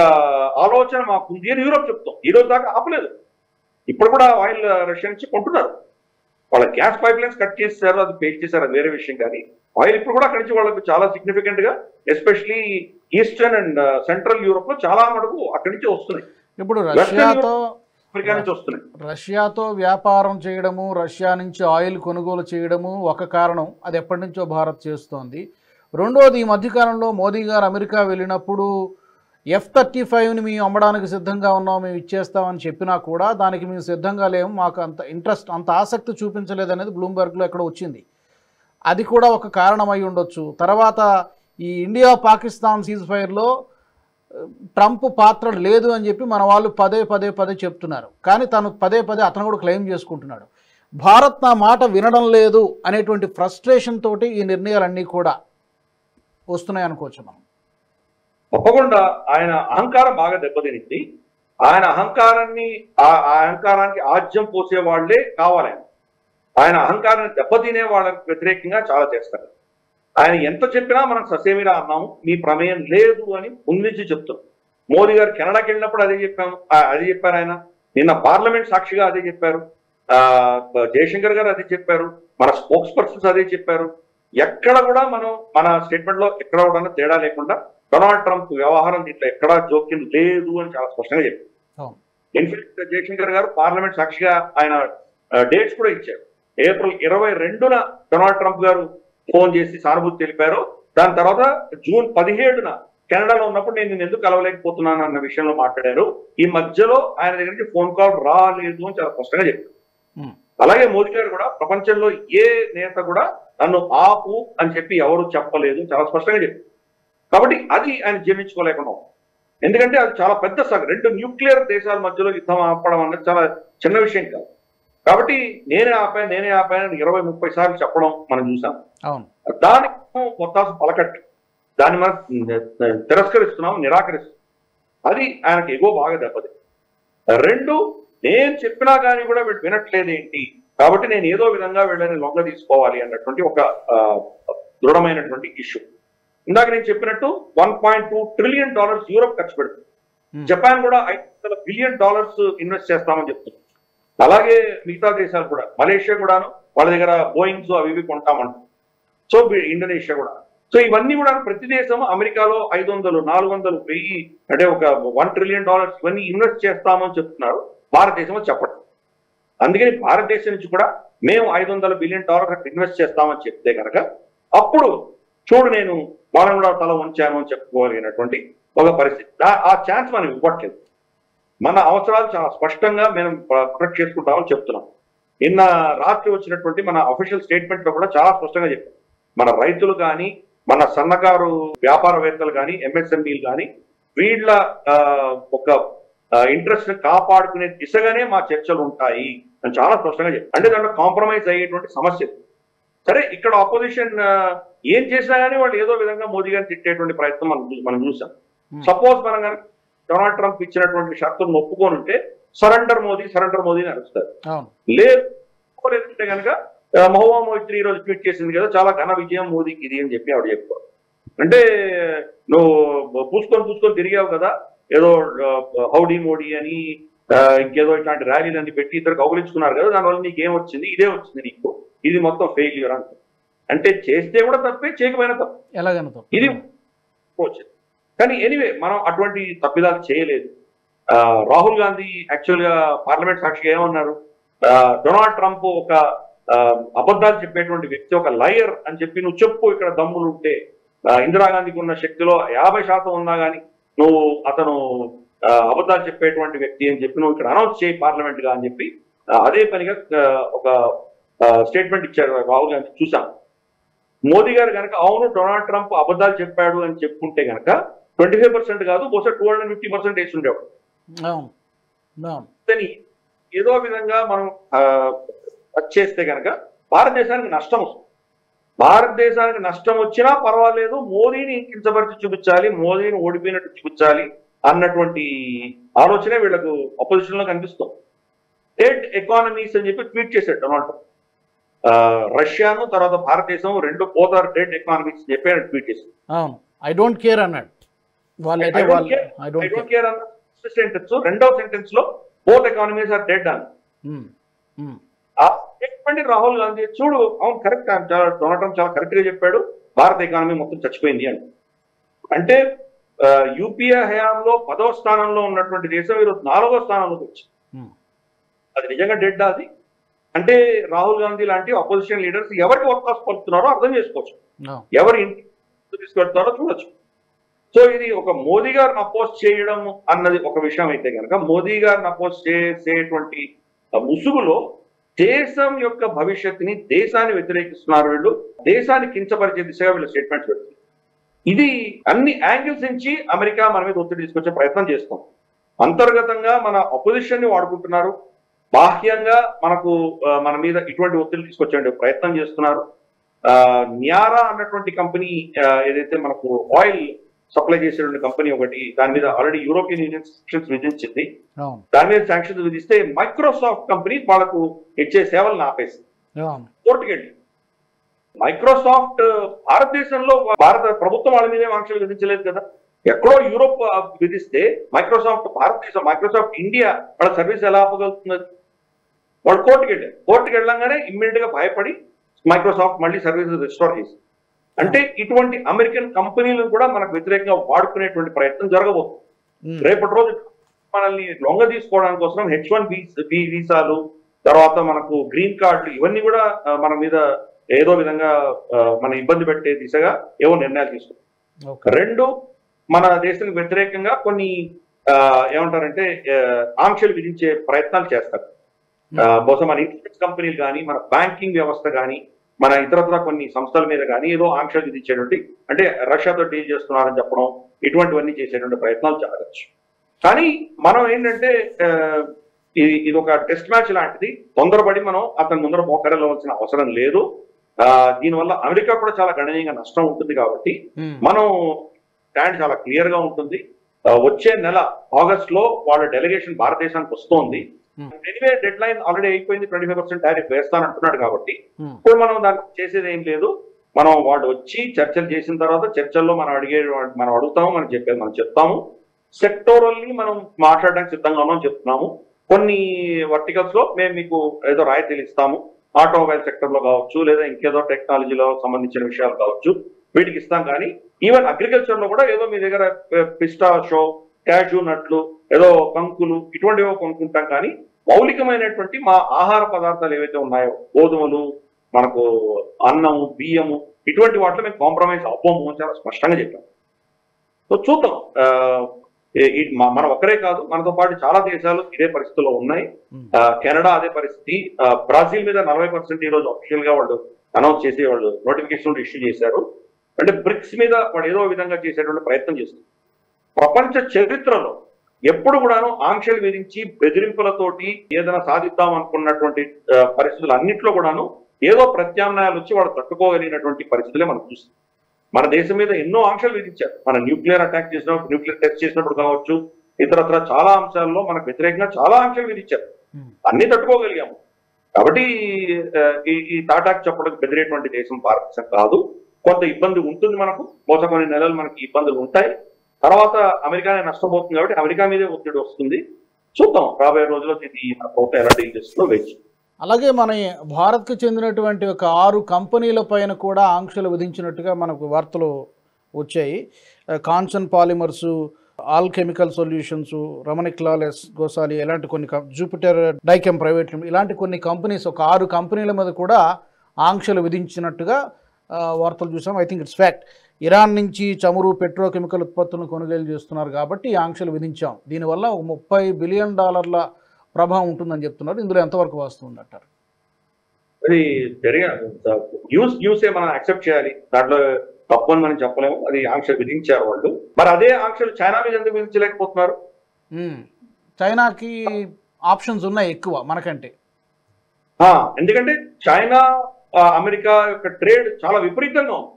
ఆలోచన మాకుంది అని యూరోప్ చెప్తాం. ఈ రోజు దాకా ఆపలేదు. ఇప్పుడు కూడా ఆయిల్ రష్యా నుంచి కొంటున్నారు. వాళ్ళ గ్యాస్ పైప్ లైన్స్ కట్ చేశారు, అది పేల్ చేశారు, అది వేరే విషయం. కానీ ఆయిల్ ఇప్పుడు కూడా అక్కడి నుంచి వాళ్ళకి చాలా సిగ్నిఫికెంట్ గా, especially eastern and central Europe లో చాలా మటుకు అక్కడి నుంచి వస్తున్నాయి. ఇప్పుడు అమెరికా నుంచి వస్తున్నాయి. రష్యాతో వ్యాపారం చేయడము, రష్యా నుంచి ఆయిల్ కొనుగోలు చేయడము ఒక కారణం, అది ఎప్పటి నుంచో భారత్ చేస్తోంది. రెండోది, ఈ మధ్యకాలంలో మోదీ గారు అమెరికా వెళ్ళినప్పుడు F-35ని మేము అమ్మడానికి సిద్ధంగా ఉన్నాం, మేము ఇచ్చేస్తామని చెప్పినా కూడా దానికి మేము సిద్ధంగా లేము, మాకు అంత ఇంట్రెస్ట్, అంత ఆసక్తి చూపించలేదనేది బ్లూంబెర్గ్లో ఎక్కడ వచ్చింది. అది కూడా ఒక కారణం అయి ఉండొచ్చు. తర్వాత ఈ ఇండియా పాకిస్తాన్ సీజ్ ఫైర్లో ట్రంప్ పాత్ర లేదు అని చెప్పి మన వాళ్ళు పదే చెప్తున్నారు. కానీ తను పదే అతను కూడా క్లెయిమ్ చేసుకుంటున్నాడు. భారత్ నా మాట వినడం లేదు అనేటువంటి ఫ్రస్ట్రేషన్ తోటి ఈ నిర్ణయాలన్నీ కూడా వస్తున్నాయి అనుకోవచ్చు మనం. తప్పకుండా ఆయన అహంకారం బాగా దెబ్బతినింది. ఆయన అహంకారానికి ఆజ్యం పోసే వాళ్లే కావాలి. ఆయన అహంకారాన్ని దెబ్బతినే వాళ్ళకి వ్యతిరేకంగా చాలా చేస్తారు. ఆయన ఎంత చెప్పినా మనం ససేమిరా అన్నాము, మీ ప్రమేయం లేదు అని ముందు నుంచి చెప్తాం. మోదీ గారు కెనడాకి వెళ్ళినప్పుడు అదే చెప్పారు. ఆయన నిన్న పార్లమెంట్ సాక్షిగా అదే చెప్పారు. జయశంకర్ గారు అదే చెప్పారు. మన స్పోక్స్ పర్సన్స్ అదే చెప్పారు. ఎక్కడ కూడా మనం మన స్టేట్మెంట్ లో ఎక్కడ కూడా తేడా లేకుండా డొనాల్డ్ ట్రంప్ వ్యవహారం దీంట్లో ఎక్కడా జోక్యం లేదు అని చాలా స్పష్టంగా చెప్పారు. ఇన్ఫాక్ట్ జయశంకర్ గారు పార్లమెంట్ సాక్షిగా ఆయన డేట్స్ కూడా ఇచ్చారు. ఏప్రిల్ 22న డొనాల్డ్ ట్రంప్ గారు ఫోన్ చేసి సానుభూతి తెలిపారు. దాని తర్వాత జూన్ 17న కెనడాలో ఉన్నప్పుడు నేను ఎందుకు కలవలేకపోతున్నాను అన్న విషయంలో మాట్లాడారు. ఈ మధ్యలో ఆయన దగ్గర నుంచి ఫోన్ కాల్ రాలేదు అని చాలా స్పష్టంగా చెప్పారు. అలాగే మోదీ గారు కూడా ప్రపంచంలో ఏ నేత కూడా నన్ను ఆపు అని చెప్పి ఎవరు చెప్పలేదు, చాలా స్పష్టంగా చెప్పారు. కాబట్టి అది ఆయన జీర్ణించుకోలేకుండా, ఎందుకంటే అది చాలా పెద్ద సాగు. 2 న్యూక్లియర్ దేశాల మధ్యలో యుద్ధం ఆపడం అనేది చాలా చిన్న విషయం కాదు. కాబట్టి నేనే ఆపాను 20-30 సార్లు చెప్పడం మనం చూసాం. దానికి కొత్తాసు పలకట్టు, దాన్ని మనం తిరస్కరిస్తున్నాం, నిరాకరిస్తున్నాం. అది ఆయనకి ఎగో బాగా దెబ్బది. 2, నేను చెప్పినా కానీ కూడా వీళ్ళు వినట్లేదేంటి, కాబట్టి నేను ఏదో విధంగా వీళ్ళని లొంగ తీసుకోవాలి అన్నటువంటి ఒక దృఢమైనటువంటి ఇష్యూ. ఇందాక నేను చెప్పినట్టు $1.2 ట్రిలియన్ యూరోప్ ఖర్చు పెడుతుంది. జపాన్ కూడా $500 బిలియన్ ఇన్వెస్ట్ చేస్తామని చెప్తుంది. అలాగే మిగతా దేశాలు కూడా, మలేషియా కూడాను వాళ్ళ దగ్గర బోయింగ్స్ అవి కొంటామంటారు. సో ఇండోనేషియా కూడా. సో ఇవన్నీ కూడా ప్రతి దేశం అమెరికాలో 500, 400, 1000 అంటే ఒక $1 ట్రిలియన్ ఇవన్నీ ఇన్వెస్ట్ చేస్తామని చెప్తున్నారు. భారతదేశం చెప్పడం. అందుకని భారతదేశం నుంచి కూడా మేము $500 బిలియన్ ఇన్వెస్ట్ చేస్తామని చెప్తే కనుక అప్పుడు చూడు నేను వాళ్ళని కూడా తల ఉంచాను అని చెప్పుకోగలిగినటువంటి ఒక పరిస్థితి. ఆ ఛాన్స్ మనం ఇవ్వట్లేదు. మన అవసరాలు చాలా స్పష్టంగా మేము ప్రొటెక్ట్ చేసుకుంటామని చెప్తున్నాం. నిన్న రాత్రి వచ్చినటువంటి మన అఫీషియల్ స్టేట్మెంట్ లో కూడా చాలా స్పష్టంగా చెప్పాం. మన రైతులు కానీ, మన సన్నకారు వ్యాపారవేత్తలు కానీ, ఎంఎస్ఎంఈలు కానీ వీళ్ళ ఒక ఇంట్రెస్ట్ ని కాపాడుకునే దిశగానే మా చర్చలు ఉంటాయి అని చాలా స్పష్టంగా చెప్పారు. అంటే దాంట్లో కాంప్రమైజ్ అయ్యేటువంటి సమస్య. సరే, ఇక్కడ ఆపోజిషన్ ఏం చేసినా కానీ వాళ్ళు ఏదో విధంగా మోదీ గారిని తిట్టేటువంటి ప్రయత్నం మనం చూసాం. సపోజ్ మనం కనుక డొనాల్డ్ ట్రంప్ ఇచ్చినటువంటి షరతులను ఒప్పుకొని ఉంటే సరెండర్ మోదీ అని అరుస్తారు. లేదంటే కనుక మహువా మొయిత్రీ ఈ రోజు ట్వీట్ చేసింది కదా, చాలా ఘన విజయం మోదీకి ఇది అని చెప్పి ఆవిడ చెప్పుకోవాలి. అంటే నువ్వు పూసుకొని తిరిగావు కదా, ఏదో హౌడీ మోడీ అని ఇంకేదో ఇట్లాంటి ర్యాలీలు అన్ని పెట్టి ఇద్దరు కౌగులించుకున్నారు కదా, దానివల్ల నీకు ఏం వచ్చింది, ఇదే వచ్చింది నీకు, ఇది మొత్తం ఫెయిల్యూర్ అంట. అంటే చేస్తే కూడా తప్పే, చేయకపోయినా తప్ప, ఇది వచ్చింది. కానీ ఎనీవే మనం అటువంటి తప్పిదాలు చేయలేదు. రాహుల్ గాంధీ యాక్చువల్ గా పార్లమెంట్ సాక్షిగా ఏమన్నారు, డొనాల్డ్ ట్రంప్ ఒక అబద్ధాలు చెప్పేటువంటి వ్యక్తి, ఒక లయర్ అని చెప్పి నువ్వు చెప్పు, ఇక్కడ దమ్ములు ఉంటే ఇందిరాగాంధీకి ఉన్న శక్తిలో 50% ఉన్నా కానీ నువ్వు అతను అబద్ధాలు చెప్పేటువంటి వ్యక్తి అని చెప్పి నువ్వు ఇక్కడ అనౌన్స్ చేయి పార్లమెంట్ గా అని చెప్పి అదే పనిగా ఒక స్టేట్మెంట్ ఇచ్చారు రాహుల్ గాంధీ. చూసాం. మోదీ గారు కనుక అవును డొనాల్డ్ ట్రంప్ అబద్ధాలు చెప్పాడు అని చెప్పుకుంటే కనుక 25% కాదు, బహుశా 250% వేసి ఉండేవాడు. దాన్ని ఏదో విధంగా మనం టచ్ చేస్తే కనుక భారతదేశానికి నష్టం వస్తుంది. భారతదేశానికి నష్టం వచ్చినా పర్వాలేదు, మోదీని కించపరిచి చూపించాలి, మోదీని ఓడిపోయినట్టు చూపించాలి అన్నటువంటి ఆలోచనే వీళ్ళకు అపోజిషన్ లో కనిపిస్తుంది. డెడ్ ఎకానమీస్ అని చెప్పి ట్వీట్ చేశాడు డొనాల్డ్ ట్రంప్. రష్యాను తర్వాత భారతదేశం రెండు బోత్ ఆర్ డెడ్ ఎకానమీస్ అని చెప్పి ఆయన ట్వీట్ చేశాడు. ఐ డోంట్ కేర్ అన్నాడు. సెంటెన్స్ రెండవ సెంటెన్స్ లో బోత్ ఎకానమీస్ ఆర్ డెడ్ అని ఆ స్టేట్మెంట్ రాహుల్ గాంధీ చూడు అవును కరెక్ట్, డొనాల్డ్ ట్రంప్ చాలా కరెక్ట్ గా చెప్పాడు, భారత ఎకానమీ మొత్తం చచ్చిపోయింది అని. అంటే యూపీఏ హయాంలో 10వ స్థానంలో ఉన్నటువంటి దేశం ఈరోజు 4వ స్థానంలోకి వచ్చింది. అది నిజంగా డెడ్ అది అంటే రాహుల్ గాంధీ లాంటి అపోజిషన్ లీడర్స్ ఎవరికి ఒత్తాసు పలుకుతున్నారో అర్థం చేసుకోవచ్చు, ఎవరి ఇంటి తీసుకెళ్తారో చూడొచ్చు. సో ఇది ఒక మోదీ గారిని అపోజ్ చేయడం అన్నది ఒక విషయం అయితే కనుక, మోదీ గారిని అపోజ్ చేసేటువంటి ముసుగులో దేశం యొక్క భవిష్యత్తుని, దేశాన్ని వ్యతిరేకిస్తున్నారు వీళ్ళు, దేశాన్ని కించపరిచే దిశగా వీళ్ళు స్టేట్మెంట్స్ పెడుతుంది. ఇది అన్ని యాంగిల్స్ నుంచి అమెరికా మన మీద ఒత్తిడి తీసుకొచ్చే ప్రయత్నం చేస్తాం. అంతర్గతంగా మన అపోజిషన్ ని వాడుకుంటున్నారు, బాహ్యంగా మన మీద ఇటువంటి ఒత్తిడి తీసుకొచ్చే ప్రయత్నం చేస్తున్నారు. న్యారా అన్నటువంటి కంపెనీ ఏదైతే మనకు ఆయిల్ సప్లై చేసేటువంటి కంపెనీ ఒకటి, దాని మీద ఆల్రెడీ యూరోపియన్ యూనియన్ శాంక్షన్స్ విధించింది. దాని మీద శాంక్షన్స్ విధిస్తే మైక్రోసాఫ్ట్ కంపెనీ వాళ్ళకు ఇచ్చే సేవలను ఆపేసింది, కోర్టుకెళ్ళి. మైక్రోసాఫ్ట్ భారతదేశంలో భారత ప్రభుత్వం వాళ్ళ మీదే ఆంక్షలు విధించలేదు కదా, ఎక్కడో యూరోప్ విధిస్తే మైక్రోసాఫ్ట్ భారతదేశం, మైక్రోసాఫ్ట్ ఇండియా వాళ్ళ సర్వీస్ ఎలా ఆపగలుగుతున్నది? వాళ్ళు కోర్టుకి వెళ్ళంగానే ఇమ్మీడియట్ గా భయపడి మైక్రోసాఫ్ట్ మళ్ళీ సర్వీసెస్ రిస్టోర్ చేసి, అంటే ఇటువంటి అమెరికన్ కంపెనీలను కూడా మనకు వ్యతిరేకంగా వాడుకునేటువంటి ప్రయత్నం జరగబోతుంది. రేపటి రోజు మనల్ని లొంగ తీసుకోవడానికి కోసం H1 వీసాలు, తర్వాత మనకు గ్రీన్ కార్డులు, ఇవన్నీ కూడా మన మీద ఏదో విధంగా మన ఇబ్బంది పెట్టే దిశగా ఏవో నిర్ణయాలు తీసుకుంటాం. రెండు, మన దేశానికి వ్యతిరేకంగా కొన్ని ఏమంటారంటే ఆంక్షలు విధించే ప్రయత్నాలు చేస్తారు. బహుశా మన ఇన్సూరెన్స్ కంపెనీలు కానీ, మన బ్యాంకింగ్ వ్యవస్థ కానీ, మన ఇతరత్ర కొన్ని సంస్థల మీద కానీ ఏదో ఆంక్షలు విధించేటువంటి, అంటే రష్యాతో డీల్ చేస్తున్నారని చెప్పడం, ఇటువంటివన్నీ చేసేటువంటి ప్రయత్నాలు జరగచ్చు. కానీ మనం ఏంటంటే ఇది ఒక టెస్ట్ మ్యాచ్ లాంటిది, తొందరపడి మనం అతని ముందర మోకరెళ్ళవలసిన అవసరం లేదు. దీనివల్ల అమెరికా కూడా చాలా గణనీయంగా నష్టం ఉంటుంది కాబట్టి మనం స్టాండ్ చాలా క్లియర్ గా ఉంటుంది. వచ్చే నెల ఆగస్ట్ లో వాళ్ళ డెలిగేషన్ భారతదేశానికి వస్తోంది. ఎనివే డెడ్ లైన్ ఆల్రెడీ అయిపోయింది, 25% టారిఫ్ వేస్తానంటున్నాడు కాబట్టి ఇప్పుడు మనం దానికి చేసేది ఏం లేదు. మనం వాడు వచ్చి చర్చలు చేసిన తర్వాత చర్చల్లో మనం అడుగుతాము, మనం చెప్పేది మనం చెప్తాము. సెక్టోరల్లీ మనం మాట్లాడడానికి సిద్ధంగా ఉన్నాం చెప్తున్నాము. కొన్ని వర్టికల్స్ లో మేము మీకు ఏదో రాయితీలు ఇస్తాము, ఆటోమొబైల్ సెక్టర్ లో కావచ్చు, లేదా ఇంకేదో టెక్నాలజీలో సంబంధించిన విషయాలు కావచ్చు, వీటికి ఇస్తాం. కానీ ఈవెన్ అగ్రికల్చర్ లో కూడా ఏదో మీ దగ్గర పిస్టాషో, క్యాషూ నట్లు, ఏదో కంకులు, ఇటువంటివో కొనుక్కుంటాం. కానీ మౌలికమైనటువంటి మా ఆహార పదార్థాలు ఏవైతే ఉన్నాయో, గోధుమలు, మనకు అన్నము, బియ్యము, ఇటువంటి వాటిలో మేము కాంప్రమైజ్ అవ్వము చాలా స్పష్టంగా చెప్పాం. సో చూద్దాం. మనం ఒక్కరే కాదు, మనతో పాటు చాలా దేశాలు ఇదే పరిస్థితుల్లో ఉన్నాయి. కెనడా అదే పరిస్థితి. బ్రాజిల్ మీద 40% ఈ రోజు అఫీషియల్ గా వాళ్ళు అనౌన్స్ చేసి వాళ్ళు నోటిఫికేషన్ ఇష్యూ చేశారు. అంటే బ్రిక్స్ మీద వాళ్ళు ఏదో విధంగా చేసేటువంటి ప్రయత్నం చేస్తారు. ప్రపంచ చరిత్రలో ఎప్పుడు కూడాను ఆంక్షలు విధించి బెదిరింపులతోటి ఏదైనా సాధిద్దాం అనుకున్నటువంటి పరిస్థితులు అన్నింటిలో కూడాను ఏదో ప్రత్యామ్నాయాలు వచ్చి వాళ్ళు తట్టుకోగలిగినటువంటి పరిస్థితులే మనం చూస్తాం. మన దేశం మీద ఎన్నో ఆంక్షలు విధించారు. మన న్యూక్లియర్ అటాక్ చేసినప్పుడు, న్యూక్లియర్ టెస్ట్ చేసినప్పుడు కావచ్చు, ఇతరత్ర చాలా అంశాల్లో మనకు వ్యతిరేకంగా చాలా ఆంక్షలు విధించారు. అన్ని తట్టుకోగలిగాము. కాబట్టి ఈ తాటాకు చెప్పడానికి బెదిరేటువంటి దేశం భారతదేశం కాదు. కొంత ఇబ్బంది ఉంటుంది మనకు, బహుశా కొన్ని నెలలు మనకి ఇబ్బందులు ఉంటాయి. తర్వాత అమెరికానే నష్టపోతుంది కాబట్టి అమెరికా మీదే ఒత్తిడి వస్తుంది. చూద్దాం రాబోయే రోజుల్లో ఇది మన ప్రభుత్వం ఎలా డీల్ చేస్తుందో వేచి. అలాగే మన భారత్కు చెందినటువంటి ఒక 6 కంపెనీల పైన కూడా ఆంక్షలు విధించినట్టుగా మనకు వార్తలు వచ్చాయి. Kanson polymers, all chemical solutions, Ramanik Lales Gosali, ఇలాంటి కొన్ని, జూపిటర్ డైకెమ్ ప్రైవేట్ లిమిటెడ్, ఇలాంటి కొన్ని కంపెనీస్, ఒక 6 కంపెనీల మీద కూడా ఆంక్షలు విధించినట్టుగా వార్తలు చూసాం. I think it's fact. Iran నుంచి చమురు, పెట్రోకెమికల్ ఉత్పత్తులను కొనుగోలు చేస్తున్నారు కాబట్టి ఆంక్షలు విధించాం. దీనివల్ల $30 బిలియన్ ప్రభావం ఉంటుందని చెప్తున్నారు. ఇందులో ఎంతవరకు వస్తుంది అంటారు? అది న్యూసే మనం యాక్సెప్ట్ చేయాలి, దాంట్లో తప్పు అని మనం చెప్పలేము. అది ఆంక్షలు విధించారు వాళ్ళు. మరి అదే ఆంక్షలు చైనా మీద ఎందుకు విధించలేకపోతున్నారు? చైనాకి ఆప్షన్స్ ఉన్నాయి ఎక్కువ మనకంటే. ఎందుకంటే చైనా అమెరికా యొక్క ట్రేడ్ చాలా విపరీతంగా ఉంది.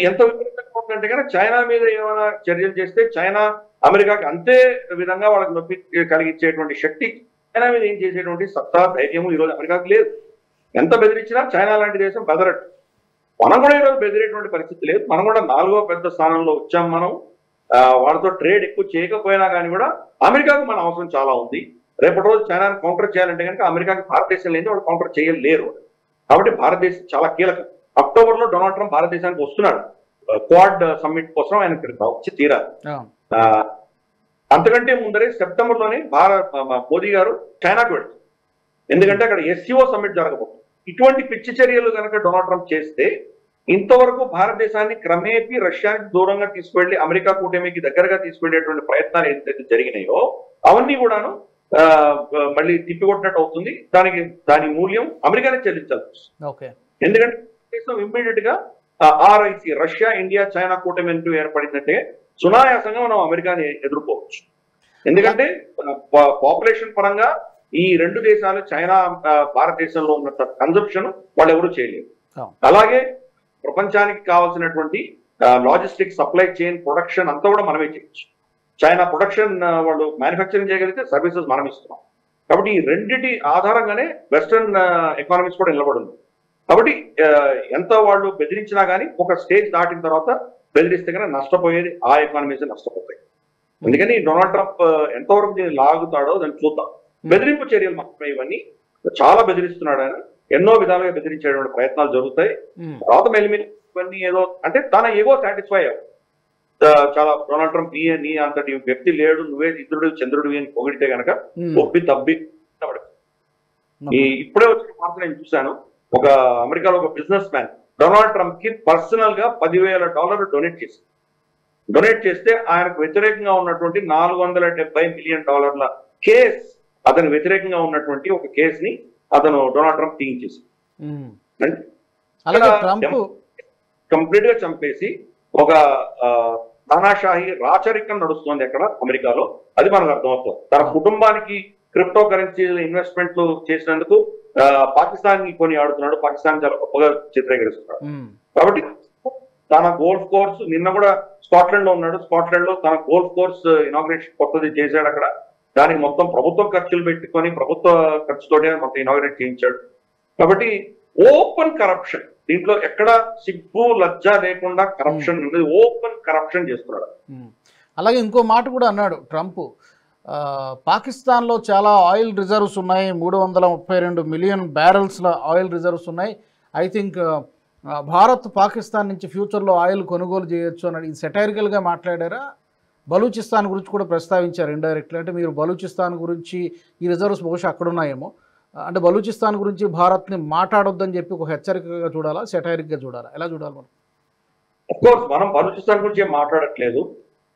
ఎంత విపరీతంగా ఉందంటే కనుక చైనా మీద ఏమైనా చర్యలు చేస్తే చైనా అమెరికాకి అంతే విధంగా వాళ్ళకి నొప్పి కలిగించేటువంటి శక్తి, చైనా మీద ఏం చేసేటువంటి సత్తా, ధైర్యము ఈరోజు అమెరికాకి లేదు. ఎంత బెదిరించినా చైనా లాంటి దేశం బెదరట్టు. మనం కూడా ఈరోజు బెదిరేటువంటి పరిస్థితి లేదు. మనం కూడా 4వ పెద్ద స్థానంలో వచ్చాం. మనం వాళ్ళతో ట్రేడ్ ఎక్కువ చేయకపోయినా కానీ కూడా అమెరికాకు మన అవసరం చాలా ఉంది. రేపటి రోజు చైనాను కౌంటర్ చేయాలంటే కనుక అమెరికాకి భారతదేశం లేని వాళ్ళు కౌంటర్ చేయలేరు. కాబట్టి భారతదేశం చాలా కీలకం. అక్టోబర్లో డొనాల్డ్ ట్రంప్ భారతదేశానికి వస్తున్నాడు. క్వాడ్ సమ్మిట్ కోసం ఆయన ఇక్కడికి వచ్చి తీరాలి. అంతకంటే ముందరే సెప్టెంబర్లోనే మోదీ గారు చైనాకు వెళ్తారు. ఎందుకంటే అక్కడ ఎస్సీఓ సమ్మిట్ జరగబోతుంది. ఇటువంటి పిచ్చి చర్యలు కనుక డొనాల్డ్ ట్రంప్ చేస్తే ఇంతవరకు భారతదేశాన్ని క్రమేపీ రష్యాకి దూరంగా తీసుకువెళ్లి అమెరికా కూటమికి దగ్గరగా తీసుకువెళ్లేటువంటి ప్రయత్నాలు ఏదైతే జరిగినాయో అవన్నీ కూడాను మళ్ళీ తిప్పికొట్టినట్టు అవుతుంది. దాని మూల్యం అమెరికానే చెల్లించాల్సి వస్తుంది. ఎందుకంటే దేశం ఇమ్మీడియట్ గా ఆర్ఐసి రష్యా, ఇండియా, చైనా కూటమి అంటూ ఏర్పడిందంటే సునాయాసంగా మనం అమెరికాని ఎదుర్కోవచ్చు. ఎందుకంటే పాపులేషన్ పరంగా ఈ రెండు దేశాలు చైనా భారతదేశంలో ఉన్న కన్జంప్షన్ వాళ్ళు ఎవరు చేయలేరు. అలాగే ప్రపంచానికి కావాల్సినటువంటి లాజిస్టిక్, సప్లై చైన్, ప్రొడక్షన్ అంతా కూడా మనమే చేయొచ్చు. చైనా ప్రొడక్షన్ వాళ్ళు మ్యానుఫ్యాక్చరింగ్ చేయగలిగితే సర్వీసెస్ మనం ఇస్తున్నాం. కాబట్టి ఈ రెండింటి ఆధారంగానే వెస్టర్న్ ఎకానమీస్ కూడా నిలబడి ఉంది. కాబట్టి ఎంత వాళ్ళు బెదిరించినా కానీ ఒక స్టేజ్ దాటిన తర్వాత బెదిరిస్తే కనుక నష్టపోయేది ఆ ఎకానమీస్ నష్టపోతాయి. అందుకని డొనాల్డ్ ట్రంప్ ఎంతవరకు దీన్ని లాగుతాడో దాన్ని చూద్దాం. బెదిరింపు చర్యలు మాత్రమే ఇవన్నీ. చాలా బెదిరిస్తున్నాడు ఆయన. ఎన్నో విధాలుగా బెదిరించేటువంటి ప్రయత్నాలు జరుగుతాయి. తర్వాత మెల్లిమెల్లి ఇవన్నీ ఏదో అంటే తన ఏగో సాటిస్ఫై అయ్యాడు. చాలా డొనాల్డ్ ట్రంప్ నీ అంతటి వ్యక్తి లేడు, నువ్వే ఇంద్రుడు చంద్రుడు అని పొగిడితే కనుక ఒప్పి తబ్బి ఇప్పుడే వచ్చిన వార్త నేను చూశాను. ఒక అమెరికాలో ఒక బిజినెస్ మ్యాన్ డొనాల్డ్ ట్రంప్ కి పర్సనల్ గా $10,000 డొనేట్ చేస్తే ఆయనకు వ్యతిరేకంగా ఉన్నటువంటి $470 మిలియన్ కేస్, అతని వ్యతిరేకంగా ఉన్నటువంటి ఒక కేసుని అతను డొనాల్డ్ ట్రంప్ తీయించేసి కంప్లీట్ గా చంపేసి ఒక తానాషాహి రాచరికం నడుస్తుంది అక్కడ అమెరికాలో. అది మనకు అర్థమవుతుంది. తన కుటుంబానికి క్రిప్టో కరెన్సీ ఇన్వెస్ట్మెంట్లు చేసినందుకు పాకిస్తాన్ కొని ఆడుతున్నాడు. పాకిస్తాన్ చాలా గొప్పగా చిత్రీకరిస్తున్నాడు. కాబట్టి తన గోల్ఫ్ కోర్స్ నిన్న కూడా స్కాట్లాండ్ లో ఉన్నాడు. స్కాట్లాండ్ లో తన గోల్ఫ్ కోర్స్ ఇనాగ్రేషన్ కొత్తది చేశాడు. అక్కడ దానికి మొత్తం ప్రభుత్వం ఖర్చులు పెట్టుకొని ప్రభుత్వ ఖర్చుతోనే మొత్తం ఇనాగ్రేట్ చేయించాడు. కాబట్టి ఓపెన్ కరప్షన్, దీంట్లో ఎక్కడ సిగ్గు లజ్జ లేకుండా కరప్షన్ అనేది ఓపెన్ కరప్షన్ చేస్తున్నాడు. అలాగే ఇంకో మాట కూడా అన్నాడు ట్రంప్, పాకిస్తాన్లో చాలా ఆయిల్ రిజర్వ్స్ ఉన్నాయి, 332 మిలియన్ బ్యారెల్స్ల ఆయిల్ రిజర్వ్స్ ఉన్నాయి. ఐ థింక్ భారత్ పాకిస్తాన్ నుంచి ఫ్యూచర్లో ఆయిల్ కొనుగోలు చేయొచ్చు అన్నాడు. ఇది సెటైరికల్గా మాట్లాడారా? బలూచిస్తాన్ గురించి కూడా ప్రస్తావించారు ఇండైరెక్ట్లీ. అంటే మీరు బలూచిస్తాన్ గురించి ఈ రిజర్వ్స్ బహుశా అక్కడ ఉన్నాయేమో, అంటే బలూచిస్తాన్ గురించి భారత్ని మాట్లాడొద్దని చెప్పి ఒక హెచ్చరికగా చూడాలా, సెటైరిక్గా చూడాలా, ఎలా చూడాలి మనం? అఫ్కోర్స్ మనం బలూచిస్తాన్ గురించి ఏం మాట్లాడట్లేదు.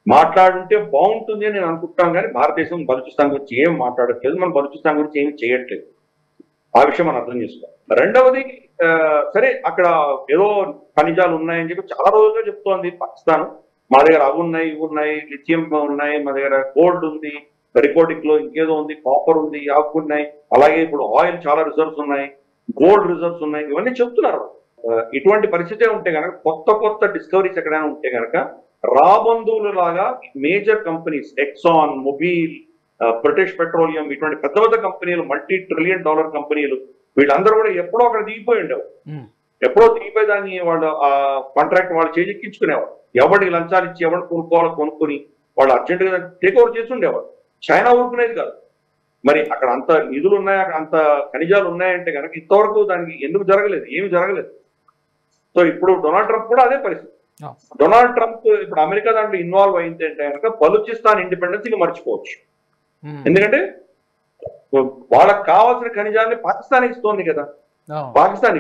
మాట్లాడుంటే బాగుంటుంది అని నేను అనుకుంటాం, కానీ భారతదేశం బలూచిస్తాన్ గురించి ఏం మాట్లాడట్లేదు. మనం బలూచిస్తాన్ గురించి ఏమి చేయట్లేదు. ఆ విషయం మనం అర్థం చేసుకోవాలి. రెండవది, సరే అక్కడ ఏదో ఖనిజాలు ఉన్నాయని చెప్పి చాలా రోజులుగా చెప్తోంది పాకిస్తాన్. మా దగ్గర అవి ఉన్నాయి, ఇవి ఉన్నాయి, లిథియం ఉన్నాయి, మా దగ్గర గోల్డ్ ఉంది, రికార్డింగ్ లో ఇంకేదో ఉంది, కాపర్ ఉంది, ఆకు ఉన్నాయి, అలాగే ఇప్పుడు ఆయిల్ చాలా రిజర్వ్స్ ఉన్నాయి, గోల్డ్ రిజర్వ్స్ ఉన్నాయి, ఇవన్నీ చెప్తున్నారు. ఇటువంటి పరిస్థితే ఉంటే కనుక, కొత్త కొత్త డిస్కవరీస్ ఎక్కడైనా ఉంటే కనుక రాబంధువులు లాగా major companies, exon, Mobil, British petroleum, ఇటువంటి పెద్ద పెద్ద కంపెనీలు, $multi-trillion కంపెనీలు, వీళ్ళందరూ కూడా ఎప్పుడో అక్కడ దిగిపోయి ఉండేవారు. ఎప్పుడో దిగిపోయి దాన్ని వాళ్ళు ఆ కాంట్రాక్ట్ వాళ్ళు చేజెక్కించుకునేవారు. ఎవరికి లంచాలు ఇచ్చి ఎవరు కొనుక్కోవాలో కొనుక్కొని వాళ్ళు అర్జెంటుగా టేక్ ఓవర్ చేసి ఉండేవారు. చైనా ఊరుకునేది కాదు. మరి అక్కడ అంత నిధులు ఉన్నాయి, అక్కడ అంత ఖనిజాలు ఉన్నాయంటే కనుక ఇంతవరకు దానికి ఎందుకు జరగలేదు? ఏమి జరగలేదు. సో ఇప్పుడు డొనాల్డ్ ట్రంప్ కూడా అదే పరిస్థితి. డొనాల్డ్ ట్రంప్ ఇప్పుడు అమెరికా దాంట్లో ఇన్వాల్వ్ అయింది అంటే కనుక బలూచిస్తాన్ ఇండిపెండెన్స్ ఇక మర్చిపోవచ్చు. ఎందుకంటే వాళ్ళకి కావాల్సిన ఖనిజాన్ని పాకిస్తాన్ ఇస్తోంది కదా, పాకిస్తాన్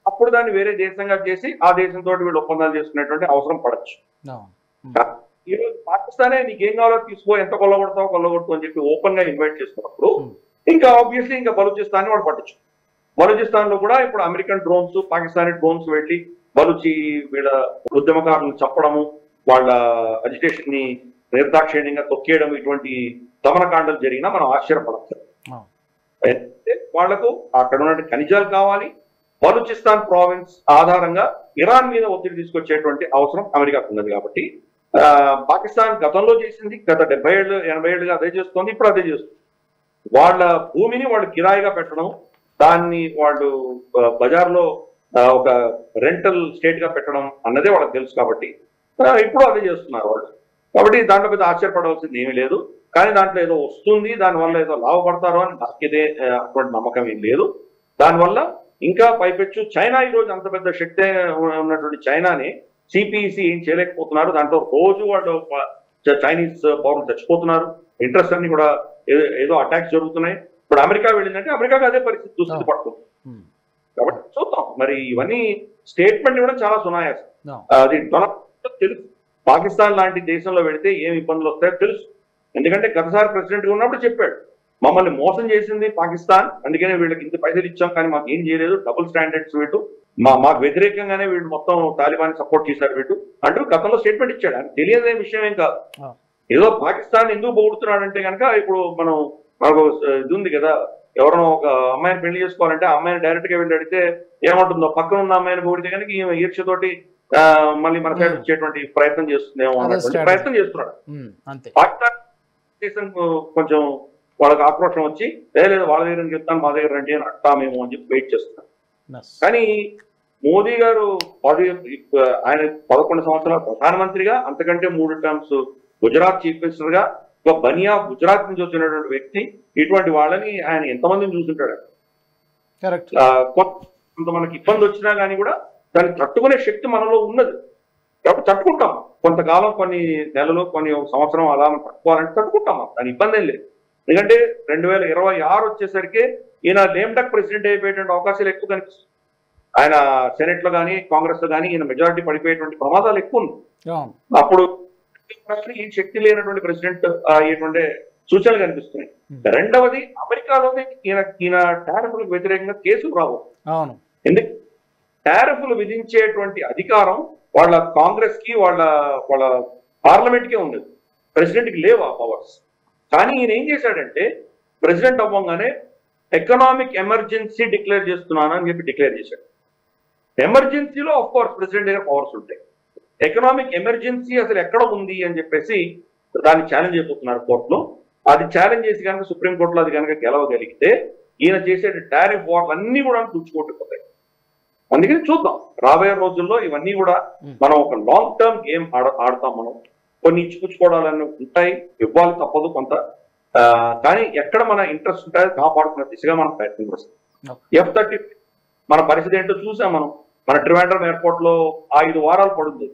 అప్పుడు దాన్ని వేరే దేశంగా చేసి ఆ దేశంతో వీళ్ళు ఒప్పందాలు చేసుకునేటువంటి అవసరం పడచ్చు. ఈరోజు పాకిస్తానే నీకేం కావాలో తీసుకో, ఎంత కొల్లగొడతావో కొల్లగొడతావు అని చెప్పి ఓపెన్ గా ఇన్వైట్ చేస్తున్నప్పుడు ఇంకా ఆబ్వియస్లీ ఇంకా బలూచిస్తాన్ వాడు పట్టచ్చు. బలూచిస్తాన్ లో కూడా ఇప్పుడు అమెరికన్ డ్రోన్స్, పాకిస్తానీ డ్రోన్స్ వెళ్ళి బలూచి వీళ్ళ ఉద్యమకారులను చంపడము, వాళ్ళ అజిటేషన్ ని నిర్దాక్షిణ్యంగా తొక్కేయడం ఇటువంటి దమనకాండలు జరిగినా మనం ఆశ్చర్యపడచ్చు. వాళ్లకు అక్కడ ఉన్న ఖనిజాలు కావాలి. బలూచిస్తాన్ ప్రావిన్స్ ఆధారంగా ఇరాన్ మీద ఒత్తిడి తీసుకొచ్చేటువంటి అవసరం అమెరికాకు ఉన్నది. కాబట్టి పాకిస్తాన్ గతంలో చేసింది, గత 70 ఏళ్ళు 80 ఏళ్ళుగా అదే చేస్తోంది, ఇప్పుడు అదే చేస్తుంది. వాళ్ళ భూమిని వాళ్ళు కిరాయిగా పెట్టడం, దాన్ని వాళ్ళు బజార్లో ఒక రెంటల్ స్టేట్ గా పెట్టడం అన్నదే వాళ్ళకి తెలుసు. కాబట్టి ఇప్పుడు అదే చేస్తున్నారు వాళ్ళు. కాబట్టి దాంట్లో పెద్ద ఆశ్చర్యపడవలసింది ఏమీ లేదు. కానీ దాంట్లో ఏదో వస్తుంది, దానివల్ల ఏదో లాభపడతారో అని నాకైతే అటువంటి నమ్మకం ఏం లేదు. దానివల్ల ఇంకా పైపెచ్చు చైనా ఈరోజు అంత పెద్ద శక్తి ఉన్నటువంటి చైనాని సిపిఈసి ఏం చేయలేకపోతున్నారు. దాంట్లో రోజు వాళ్ళు చైనీస్ పౌరులు చచ్చిపోతున్నారు. ఇంట్రెస్ట్ అన్ని కూడా ఏదో అటాక్స్ జరుగుతున్నాయి. ఇప్పుడు అమెరికా వెళ్ళిందంటే అమెరికాకి అదే పరిస్థితి దుస్థితి పడుతుంది. కాబట్టి చూద్దాం. మరి ఇవన్నీ స్టేట్మెంట్ కూడా చాలా సునాయాసం. అది తెలుసు, పాకిస్తాన్ లాంటి దేశంలో వెళితే ఏం ఇబ్బందులు వస్తాయో తెలుసు. ఎందుకంటే గతసారి ప్రెసిడెంట్ గా ఉన్నప్పుడు చెప్పాడు, మమ్మల్ని మోసం చేసింది పాకిస్తాన్, అందుకనే వీళ్ళకి ఇంత పైసలు ఇచ్చాం కానీ మాకు ఏం చేయలేదు, డబుల్ స్టాండర్డ్స్ వీటు, మాకు వ్యతిరేకంగానే వీళ్ళు మొత్తం తాలిబాన్ సపోర్ట్ చేశారు వీటు అంటూ గతంలో స్టేట్మెంట్ ఇచ్చాడు. అని తెలియదే విషయం ఏం కాదు. ఏదో పాకిస్తాన్ ఎందుకు పొగుడుతున్నాడంటే కనుక ఇప్పుడు మనకు ఇది ఉంది కదా, ఎవరినో ఒక అమ్మాయిని పెళ్లి చేసుకోవాలంటే ఆ అమ్మాయిని డైరెక్ట్ గా వెళ్ళి అడిగితే ఏమంటుందో, పక్కన ఉన్న అమ్మాయిని పొగిడితే కనుక ఈమె ఈర్ష్యతోటి మళ్ళీ మన సైడ్ వచ్చేటువంటి ప్రయత్నం చేస్తుందేమో అన్నటువంటి ప్రయత్నం చేస్తున్నాడు. పాకిస్తాన్ కొంచెం వాళ్ళకి ఆక్రోషం వచ్చి లేదు వాళ్ళ దగ్గర చెప్తాను మా దగ్గర రండి అని అంటామేమో అని చెప్పి వెయిట్ చేస్తున్నాడు. కానీ మోదీ గారు ఆయన 11 సంవత్సరాలు ప్రధానమంత్రిగా, అంతకంటే 3 టర్మ్స్ గుజరాత్ చీఫ్ మినిస్టర్ గా, ఒక బనియా గుజరాత్ నుంచి వచ్చినటువంటి వ్యక్తి, ఇటువంటి వాళ్ళని ఆయన ఎంతమందిని చూసుంటాడు. కొంత మనకి ఇబ్బంది వచ్చినా కానీ కూడా దాన్ని తట్టుకునే శక్తి మనలో ఉన్నది. కాబట్టి తట్టుకుంటాం. కొంతకాలం, కొన్ని నెలలు, కొన్ని సంవత్సరం అలా తట్టుకోవాలంటే తట్టుకుంటాం. దాని ఇబ్బంది ఏం లేదు. ఎందుకంటే 2026 వచ్చేసరికి ఈయన లేమ్ డక్ ప్రెసిడెంట్ అయిపోయేటువంటి అవకాశాలు ఎక్కువ కనిపిస్తుంది. ఆయన సెనెట్ లో కానీ కాంగ్రెస్ లో కానీ ఈయన మెజారిటీ పడిపోయేటువంటి ప్రమాదాలు ఎక్కువ ఉన్నాయి. అప్పుడు ఈ శక్తి లేనటువంటి ప్రెసిడెంట్ అయ్యేటువంటి సూచనలు కనిపిస్తున్నాయి. రెండవది, అమెరికాలోనే ఈయన టారిఫ్లకు వ్యతిరేకంగా కేసులు రావు. ఎందుకు? టారిఫ్లు విధించేటువంటి అధికారం వాళ్ళ కాంగ్రెస్ కి, వాళ్ళ పార్లమెంట్ కే ఉన్నది. ప్రెసిడెంట్ కి లేవు ఆ పవర్స్. కానీ ఈయన ఏం చేశాడంటే, ప్రెసిడెంట్ అవ్వగానే ఎకనామిక్ ఎమర్జెన్సీ డిక్లేర్ చేస్తున్నాను అని చెప్పి డిక్లేర్ చేశాడు. ఎమర్జెన్సీలో ఆఫ్ కోర్స్ ప్రెసిడెంట్ దగ్గర పవర్స్ ఉంటాయి. ఎకనామిక్ ఎమర్జెన్సీ అసలు ఎక్కడ ఉంది అని చెప్పేసి దాన్ని ఛాలెంజ్ అయిపోతున్నారు కోర్టులో. అది ఛాలెంజ్ చేసి కనుక సుప్రీంకోర్టులో అది కనుక గెలవగలిగితే ఈయన చేసే టారిఫ్ వార్లు అన్ని కూడా తుడుచుకోట్టుకుపోతాయి. అందుకని చూద్దాం రాబోయే రోజుల్లో ఇవన్నీ కూడా మనం ఒక లాంగ్ టర్మ్ గేమ్ ఆడతాం. మనం కొన్ని ఇచ్చిపుచ్చుకోవడాలన్నీ ఉంటాయి, ఇవ్వాలి తప్పదు కొంత. కానీ ఎక్కడ మన ఇంట్రెస్ట్ ఉంటాయో కాపాడుకునే దిశగా మనం ప్రయత్నం చేస్తాం. F-35 మన పరిస్థితి ఏంటో చూసాం మనం. మన ట్రివాండ్రం ఎయిర్పోర్ట్ లో 5 వారాలు పడుతుంది.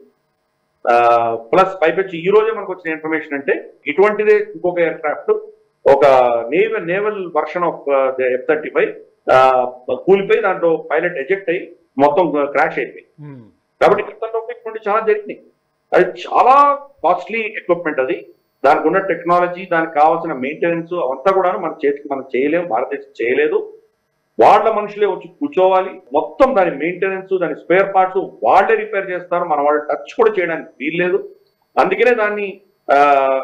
ప్లస్ పైపెచ్చి ఈ రోజే మనకు వచ్చిన ఇన్ఫర్మేషన్ అంటే ఇటువంటిదే ఇంకొక ఎయిర్ క్రాఫ్ట్, ఒక నేవల్ వర్షన్ ఆఫ్ F-35 కూలిపోయి దాంట్లో పైలట్ ఎజెక్ట్ అయ్యి మొత్తం క్రాష్ అయిపోయి. కాబట్టి ఇటువంటి చాలా జరిగినాయి. అది చాలా కాస్ట్లీ ఎక్విప్మెంట్. అది దానికి ఉన్న టెక్నాలజీ, దానికి కావాల్సిన మెయింటెనెన్స్ అవంతా కూడా మన చేతికి మనం చేయలేము, భారతదేశం చేయలేదు. వాళ్ళ మనుషులే వచ్చి కూర్చోవాలి. మొత్తం దాని మెయింటెనెన్స్, దాని స్పేర్ పార్ట్స్ వాళ్ళే రిపేర్ చేస్తారు. మన వాళ్ళు టచ్ కూడా చేయడానికి వీల్లేదు. అందుకనే దాన్ని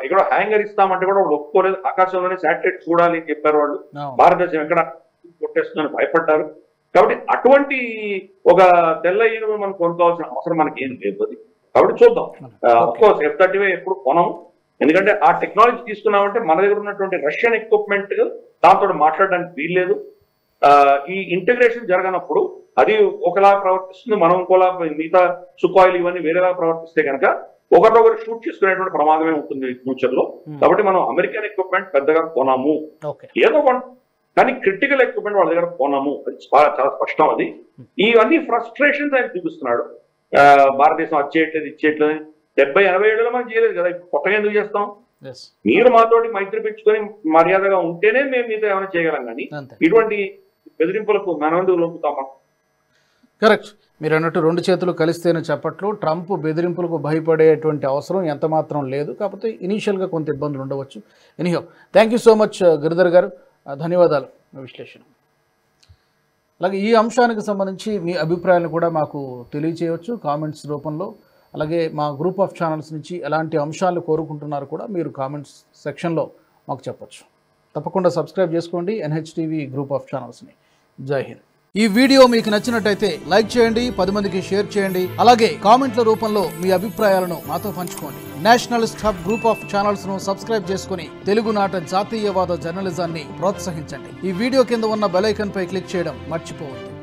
ఇక్కడ హ్యాంగర్ ఇస్తామంటే కూడా వాళ్ళు ఒప్పుకోలేదు. ఆకాశంలోనే శాటిలైట్ చూడాలి అని చెప్పారు వాళ్ళు. భారతదేశం ఎక్కడ కొట్టేస్తుందని భయపడ్డారు. కాబట్టి అటువంటి ఒక తెల్ల ఏనుగు మనం కొనుక్కోవాల్సిన అవసరం మనకి ఏం లేదు. అది కాబట్టి చూద్దాం. అఫ్కోర్స్ F-35 ఎప్పుడు కొనము. ఎందుకంటే ఆ టెక్నాలజీ తీసుకున్నామంటే మన దగ్గర ఉన్నటువంటి రష్యన్ ఎక్విప్మెంట్ దాంతో మాట్లాడడానికి వీల్లేదు. ఈ ఇంటిగ్రేషన్ జరగనప్పుడు అది ఒకలా ప్రవర్తిస్తుంది, మనం ఇంకోలా, మిగతా సుఖాయిలు ఇవన్నీ వేరేలా ప్రవర్తిస్తే కనుక ఒకరినొకరు షూట్ చేసుకునేటువంటి ప్రమాదమే ఉంటుంది ఫ్యూచర్ లో. కాబట్టి మనం అమెరికన్ ఎక్విప్మెంట్ పెద్దగా కొనము, ఏదో కానీ క్రిటికల్ ఎక్విప్మెంట్ వాళ్ళ దగ్గర కొనము. అది చాలా స్పష్టం. అది ఇవన్నీ ఫ్రస్ట్రేషన్స్ ఆయన చూపిస్తున్నాడు. భారతదేశం అది చేయట్లేదు, ఇది చేయట్లేదు. 70-80 ఏళ్ళలో మనం చేయలేదు కదా, కొత్తగా ఎందుకు చేస్తాం? మీరు మాతోటి మైత్రి పెంచుకొని మర్యాదగా ఉంటేనే మేము మీతో ఏమైనా చేయగలం. కానీ ఇటువంటి బెదిరింపులకు మనం ఎందుకు లొంగుతామా? కరెక్ట్. మీరు అన్నట్టు 2 చేతులు కలిస్తేనే చెప్పట్లు. ట్రంప్ బెదిరింపులకు భయపడేటువంటి అవసరం ఎంత మాత్రం లేదు. కాకపోతే ఇనీషియల్గా కొంత ఇబ్బందులు ఉండవచ్చు. Anyhow, thank you so much Giridhar గారు, ధన్యవాదాలు విశ్లేషణ. అలాగే ఈ అంశానికి సంబంధించి మీ అభిప్రాయాలను కూడా మాకు తెలియచేయవచ్చు కామెంట్స్ రూపంలో. అలాగే మా గ్రూప్ ఆఫ్ ఛానల్స్ నుంచి ఎలాంటి అంశాలు కోరుకుంటున్నారో కూడా మీరు కామెంట్స్ సెక్షన్లో మాకు చెప్పొచ్చు. తప్పకుండా సబ్స్క్రైబ్ చేసుకోండి NHTV గ్రూప్ ఆఫ్ ఛానల్స్ని. జై హింద్. ఈ వీడియో మీకు నచ్చినట్టయితే లైక్ చేయండి, 10 మందికి షేర్ చేయండి. అలాగే కామెంట్ల రూపంలో మీ అభిప్రాయాలను మాతో పంచుకోండి. Nationalist hub group of channels ను సబ్స్క్రైబ్ చేసుకుని తెలుగునాట జాతీయవాద జర్నలిజాన్ని ప్రోత్సహించండి. ఈ వీడియో కింద ఉన్న బెల్ ఐకాన్ పై క్లిక్ చేయడం మర్చిపోవద్దు.